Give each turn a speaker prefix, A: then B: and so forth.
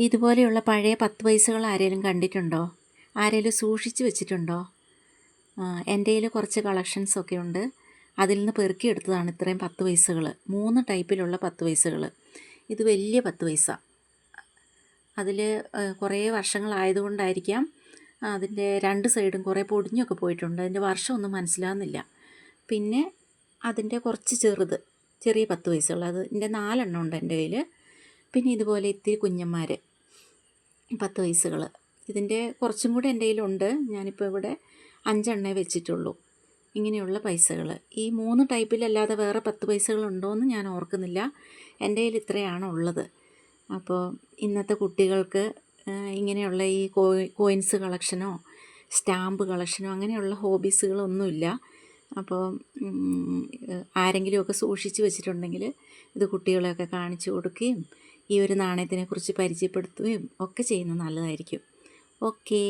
A: ഇതുപോലെയുള്ള പഴയ 10 പൈസകൾ ആരെങ്കിലും കണ്ടിട്ടുണ്ടോ? ആരെങ്കിലും സൂക്ഷിച്ച് വെച്ചിട്ടുണ്ടോ? എൻ്റെ കയ്യിൽ കുറച്ച് കളക്ഷൻസൊക്കെ ഉണ്ട്. അതിൽ നിന്ന് പെറുക്കിയെടുത്തതാണ് ഇത്രയും 10 പൈസകൾ. 3 ടൈപ്പിലുള്ള 10 പൈസകൾ. ഇത് വലിയ 10 പൈസ. അതിൽ കുറേ വർഷങ്ങളായതുകൊണ്ടായിരിക്കാം അതിൻ്റെ 2 സൈഡും കുറേ പൊടിഞ്ഞൊക്കെ പോയിട്ടുണ്ട്. അതിൻ്റെ വർഷമൊന്നും മനസ്സിലാകുന്നില്ല. പിന്നെ അതിൻ്റെ കുറച്ച് ചെറിയ 10 പൈസകൾ, അതിൻ്റെ 4 എണ്ണം ഉണ്ട് എൻ്റെ കയ്യിൽ. പിന്നെ ഇതുപോലെ ഇത്തിരി കുഞ്ഞന്മാർ 10 പൈസകൾ. ഇതിൻ്റെ കുറച്ചും കൂടെ എൻ്റെ കയ്യിലുണ്ട്. ഞാനിപ്പോൾ ഇവിടെ 5 എണ്ണേ വെച്ചിട്ടുള്ളൂ. ഇങ്ങനെയുള്ള പൈസകൾ ഈ 3 ടൈപ്പിലല്ലാതെ വേറെ 10 പൈസകളുണ്ടോയെന്ന് ഞാൻ ഓർക്കുന്നില്ല. എൻ്റെ കയ്യിൽ ഇത്രയാണ് ഉള്ളത്. അപ്പോൾ ഇന്നത്തെ കുട്ടികൾക്ക് ഇങ്ങനെയുള്ള ഈ കോയിൻസ് കളക്ഷനോ സ്റ്റാമ്പ് കളക്ഷനോ അങ്ങനെയുള്ള ഹോബീസുകളൊന്നുമില്ല. അപ്പോൾ ആരെങ്കിലുമൊക്കെ സൂക്ഷിച്ച് വെച്ചിട്ടുണ്ടെങ്കിൽ ഇത് കുട്ടികളെയൊക്കെ കാണിച്ചു കൊടുക്കുകയും ഈ ഒരു നാണയത്തിനെക്കുറിച്ച് പരിചയപ്പെടുത്തുകയും ഒക്കെ ചെയ്യുന്നത് നല്ലതായിരിക്കും. ഓക്കേ.